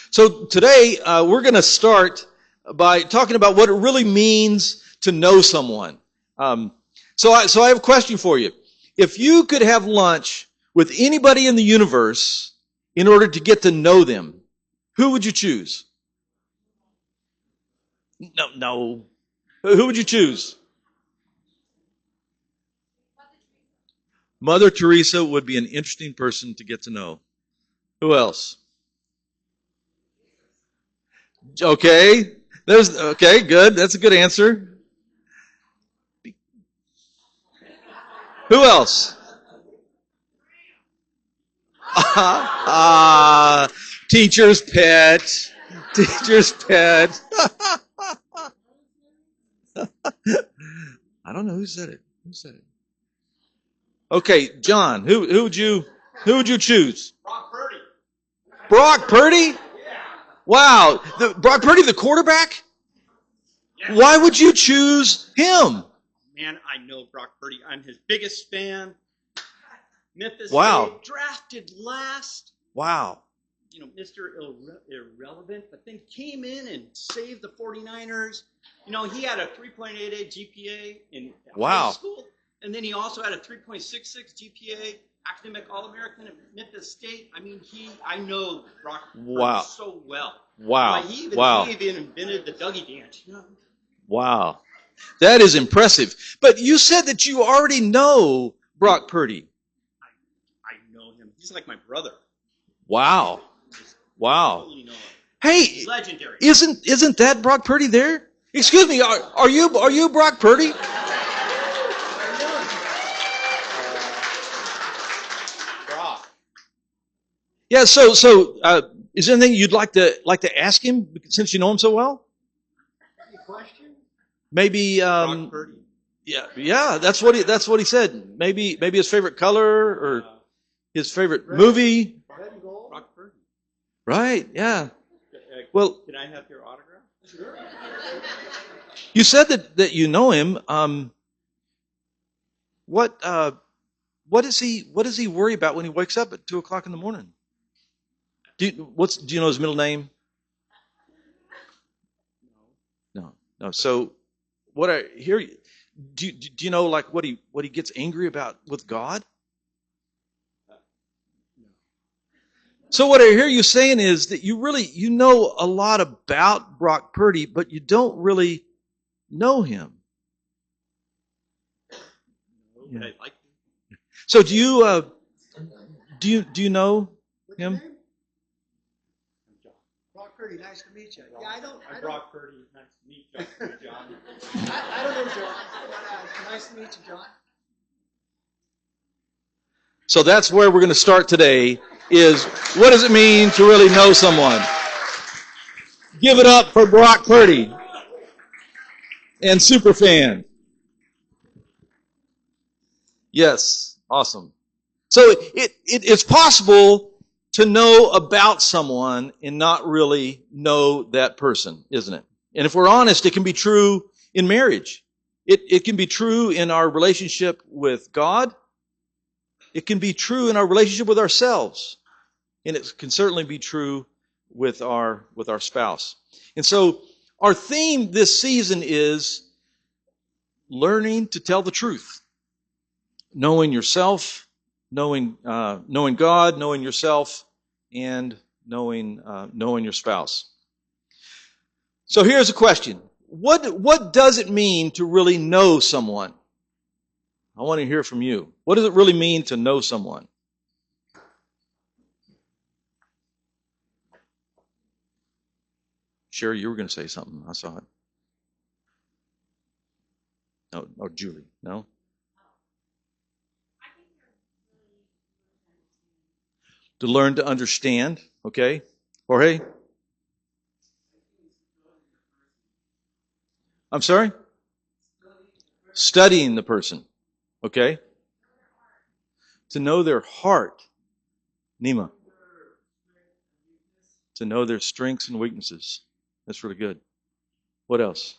So today we're going to start by talking about what it really means to know someone. So I have a question for you. If you could have lunch with anybody in the universe in order to get to know them, who would you choose? No. Who would you choose? Mother Teresa would be an interesting person to get to know. Who else? Okay. Okay, good. That's a good answer. Who else? Teacher's pet. Teacher's pet. I don't know who said it. Who said it? Okay, John. Who would you choose? Brock Purdy. Brock Purdy? Yeah. Wow. Brock Purdy, the quarterback? Yeah. Why would you choose him? Man, I know Brock Purdy. I'm his biggest fan. Memphis Wow. State, drafted last. Wow. You know, Mr. Irrelevant, but then came in and saved the 49ers. You know, he had a 3.88 GPA in high school, and then he also had a 3.66 GPA, academic All-American at Memphis State. I mean, I know Brock Purdy so well. Wow. He even invented the Dougie dance. You know? Wow. That is impressive. But you said that you already know Brock Purdy. I know him. He's like my brother. Wow. Wow. Totally know him. Hey, He's legendary. Isn't that Brock Purdy there? Excuse me, are you Brock Purdy? Brock. Yeah, so is there anything you'd like to ask him since you know him so well? Any question? Maybe Brock Purdy. Yeah, that's what he said. Maybe his favorite color or his favorite movie. Red and gold. Brock Purdy. Right, yeah. Well, can I have your autograph? Sure. You said that you know him. What does he worry about when he wakes up at 2:00 in the morning? Do you know his middle name? No. So what I hear, do you know like what he gets angry about with God? So what I hear you saying is that you know a lot about Brock Purdy, but you don't really know him. No, but I like him. So do you know him? Brock Purdy, nice to meet you. Yeah, I'm Brock Purdy. Nice to meet you, John. I don't know John, but nice to meet you, John. So that's where we're going to start today, is what does it mean to really know someone? Give it up for Brock Purdy and Superfan. Yes, awesome. So it's possible to know about someone and not really know that person, isn't it? And if we're honest, it can be true in marriage. It can be true in our relationship with God. It can be true in our relationship with ourselves. And it can certainly be true with our spouse. And so our theme this season is learning to tell the truth. Knowing yourself, knowing God, knowing yourself, and knowing your spouse. So here's a question. What does it mean to really know someone? I want to hear from you. What does it really mean to know someone? Sherry, you were going to say something. I saw it. No, or Julie. No? To learn to understand. Okay. Jorge? I'm sorry? Studying the person. Okay. To know their heart. Nima. To know their strengths and weaknesses. That's really good. What else?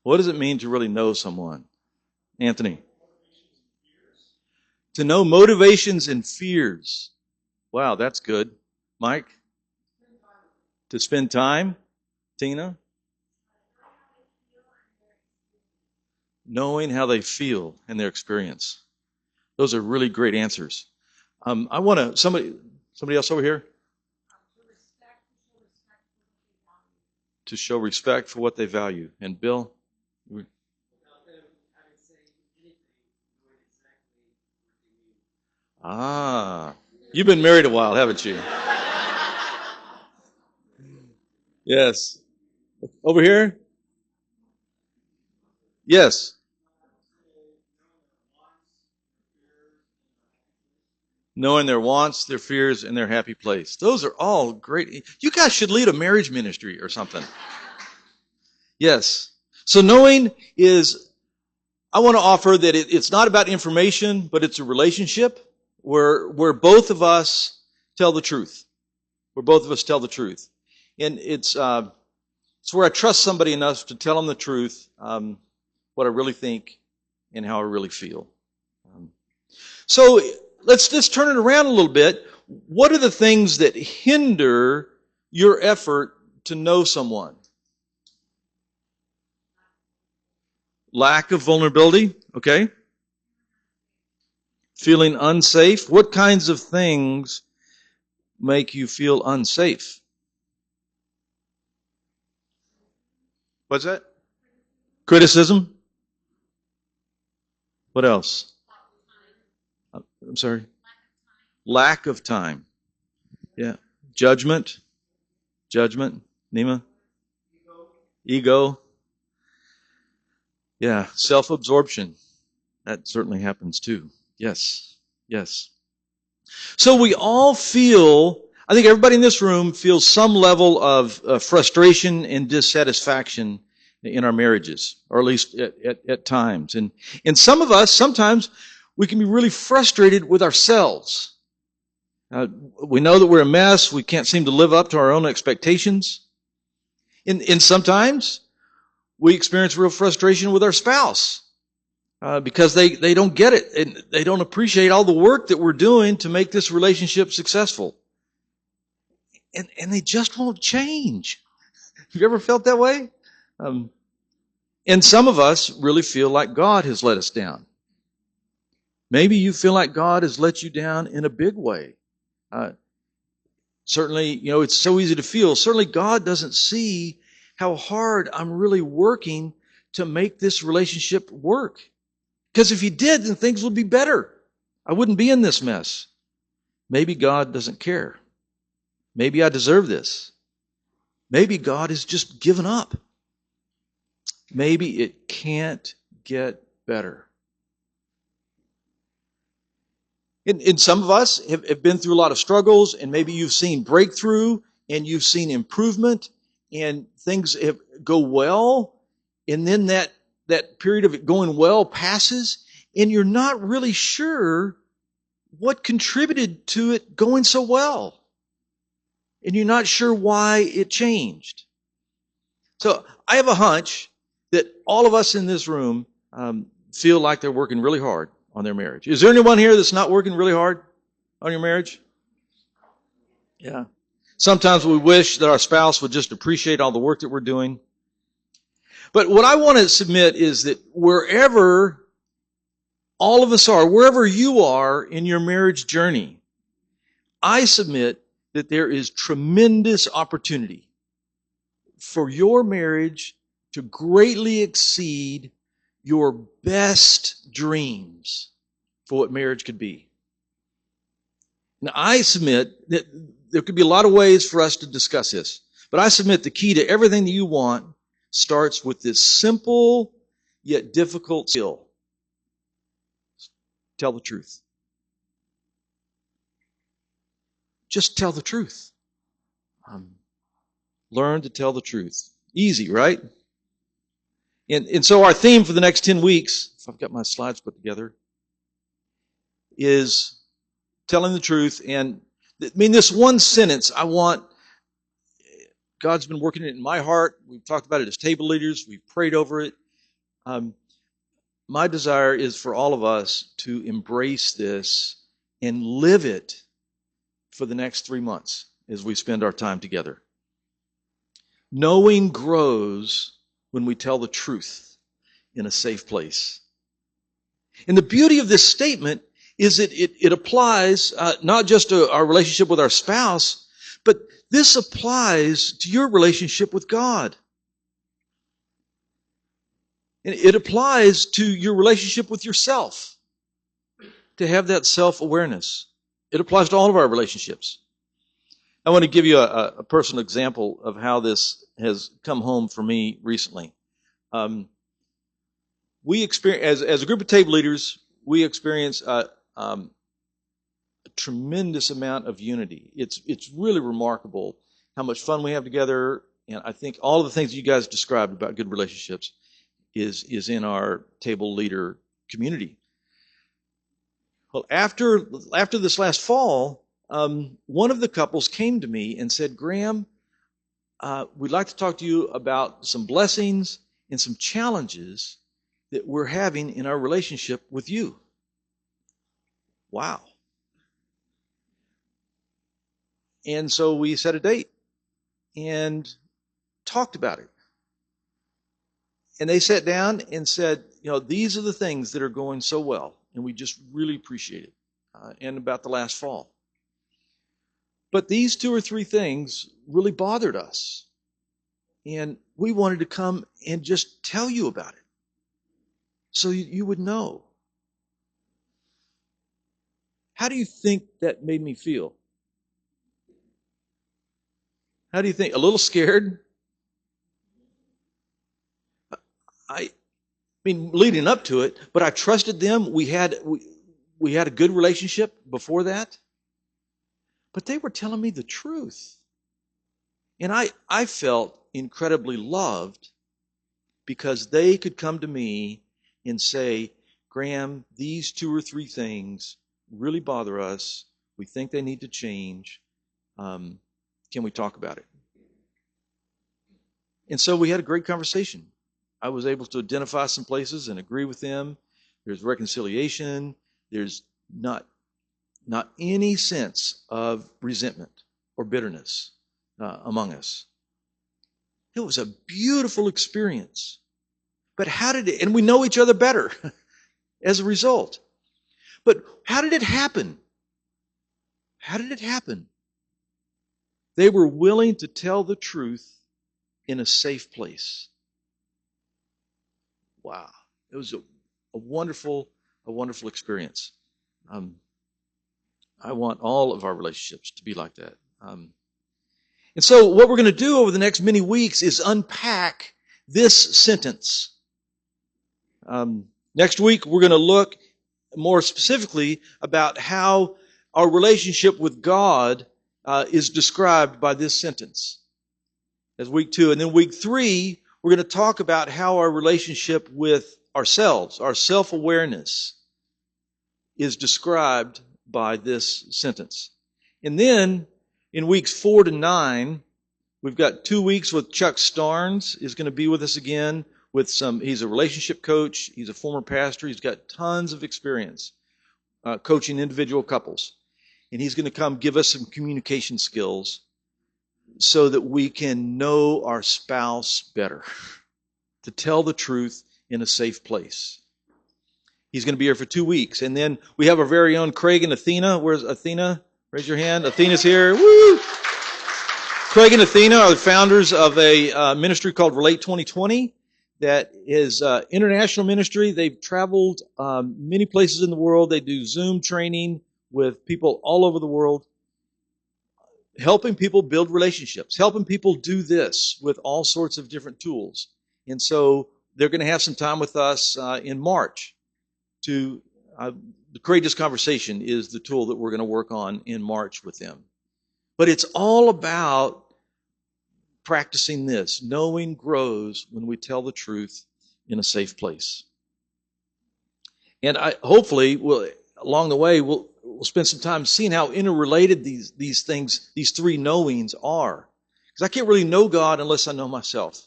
What does it mean to really know someone? Anthony. To know motivations and fears. Wow, that's good. Mike? To spend time, Tina? Knowing how they feel and their experience. Those are really great answers. I want to, somebody else over here? To show respect for what they value. And Bill? Ah, you've been married a while, haven't you? Yes. Over here? Yes. Knowing their wants, their fears, and their happy place. Those are all great. You guys should lead a marriage ministry or something. Yes. So knowing is, I want to offer that it's not about information, but it's a relationship where both of us tell the truth. Where both of us tell the truth. And it's where I trust somebody enough to tell them the truth, what I really think and how I really feel. So let's turn it around a little bit. What are the things that hinder your effort to know someone? Lack of vulnerability, okay? Feeling unsafe. What kinds of things make you feel unsafe? What's that? Criticism. What else? I'm sorry. Lack of time. Yeah. Judgment. Nima? Ego. Yeah. Self-absorption. That certainly happens too. Yes. So we all feel, I think everybody in this room feels some level of frustration and dissatisfaction in our marriages, or at least at times. And some of us, sometimes we can be really frustrated with ourselves. We know that we're a mess. We can't seem to live up to our own expectations. And sometimes we experience real frustration with our spouse. Because they don't get it and they don't appreciate all the work that we're doing to make this relationship successful. And they just won't change. Have you ever felt that way? And some of us really feel like God has let us down. Maybe you feel like God has let you down in a big way. Certainly, it's so easy to feel. Certainly God doesn't see how hard I'm really working to make this relationship work. Because if he did, then things would be better. I wouldn't be in this mess. Maybe God doesn't care. Maybe I deserve this. Maybe God has just given up. Maybe it can't get better. And some of us have been through a lot of struggles, and maybe you've seen breakthrough, and you've seen improvement, and things go well, and then that period of it going well passes, and you're not really sure what contributed to it going so well. And you're not sure why it changed. So I have a hunch that all of us in this room feel like they're working really hard on their marriage. Is there anyone here that's not working really hard on your marriage? Yeah. Sometimes we wish that our spouse would just appreciate all the work that we're doing. But what I want to submit is that wherever all of us are, wherever you are in your marriage journey, I submit that there is tremendous opportunity for your marriage to greatly exceed your best dreams for what marriage could be. Now, I submit that there could be a lot of ways for us to discuss this, but I submit the key to everything that you want starts with this simple yet difficult skill. Tell the truth. Just tell the truth. Learn to tell the truth. Easy, right? And so our theme for the next 10 weeks, if I've got my slides put together, is telling the truth. And this one sentence, God's been working it in my heart. We've talked about it as table leaders. We've prayed over it. My desire is for all of us to embrace this and live it for the next 3 months as we spend our time together. Knowing grows when we tell the truth in a safe place. And the beauty of this statement is that it applies not just to our relationship with our spouse, but this applies to your relationship with God. And it applies to your relationship with yourself, to have that self-awareness. It applies to all of our relationships. I want to give you a personal example of how this has come home for me recently. We experience, as a group of table leaders, we experience a tremendous amount of unity. It's really remarkable how much fun we have together, and I think all of the things you guys described about good relationships is in our table leader community. Well, after this last fall, one of the couples came to me and said, Graham, we'd like to talk to you about some blessings and some challenges that we're having in our relationship with you. Wow. And so we set a date and talked about it. And they sat down and said, these are the things that are going so well, and we just really appreciate it, and about the last fall. But these 2 or 3 things really bothered us, and we wanted to come and just tell you about it so you would know. How do you think that made me feel? How do you think? A little scared? I mean, leading up to it, but I trusted them. We had a good relationship before that. But they were telling me the truth. And I felt incredibly loved because they could come to me and say, Graham, these 2 or 3 things really bother us. We think they need to change. Can we talk about it? And so we had a great conversation. I was able to identify some places and agree with them. There's reconciliation. There's not any sense of resentment or bitterness among us. It was a beautiful experience. But how did it, and we know each other better as a result. But how did it happen? How did it happen? They were willing to tell the truth in a safe place. Wow. It was a wonderful experience. I want all of our relationships to be like that. And so what we're going to do over the next many weeks is unpack this sentence. Next week, we're going to look more specifically about how our relationship with God is described by this sentence. As week 2. And then week 3, we're going to talk about how our relationship with ourselves, our self-awareness, is described by this sentence. And then in weeks 4 to 9, we've got 2 weeks with Chuck Starnes is going to be with us again he's a relationship coach. He's a former pastor. He's got tons of experience coaching individual couples. And he's going to come give us some communication skills so that we can know our spouse better, to tell the truth in a safe place. He's going to be here for 2 weeks. And then we have our very own Craig and Athena. Where's Athena? Raise your hand. Athena's here. Woo! Craig and Athena are the founders of a ministry called Relate 2020 that is international ministry. They've traveled many places in the world. They do Zoom training with people all over the world, helping people build relationships, helping people do this with all sorts of different tools. And so they're going to have some time with us in March. The Courageous Conversation is the tool that we're going to work on in March with them. But it's all about practicing this. Knowing grows when we tell the truth in a safe place. And hopefully, along the way, we'll spend some time seeing how interrelated these things, these 3 knowings are. Because I can't really know God unless I know myself.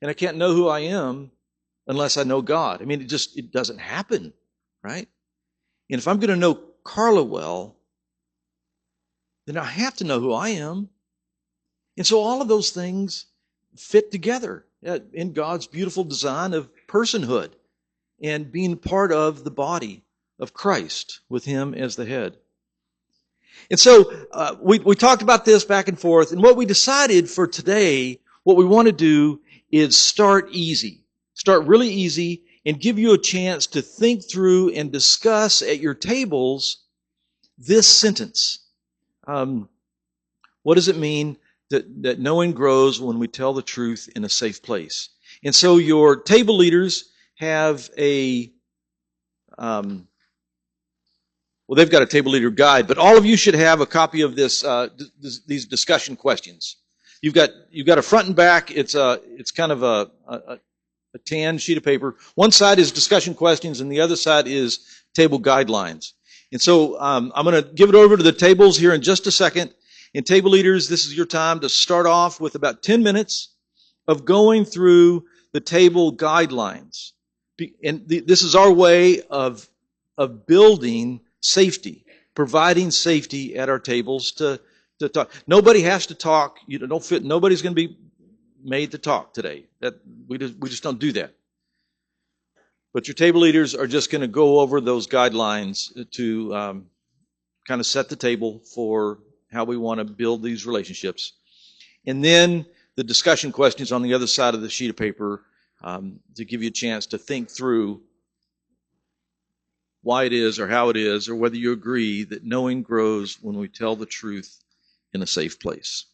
And I can't know who I am unless I know God. I mean, it doesn't happen, right? And if I'm going to know Carla well, then I have to know who I am. And so all of those things fit together in God's beautiful design of personhood and being part of the body of Christ with Him as the head. And so we talked about this back and forth, and what we decided for today, what we want to do is start easy. Start really easy and give you a chance to think through and discuss at your tables this sentence. What does it mean that knowing grows when we tell the truth in a safe place? And so your table leaders have they've got a table leader guide, but all of you should have a copy of these discussion questions. You've got a front and back. It's kind of a tan sheet of paper. One side is discussion questions, and the other side is table guidelines. And so I'm going to give it over to the tables here in just a second. And table leaders, this is your time to start off with about 10 minutes of going through the table guidelines. And this is our way of building safety, providing safety at our tables to talk. Nobody has to talk. Nobody's going to be made to talk today. We just don't do that. But your table leaders are just going to go over those guidelines to kind of set the table for how we want to build these relationships. And then the discussion questions on the other side of the sheet of paper to give you a chance to think through why it is or how it is or whether you agree that knowing grows when we tell the truth in a safe place.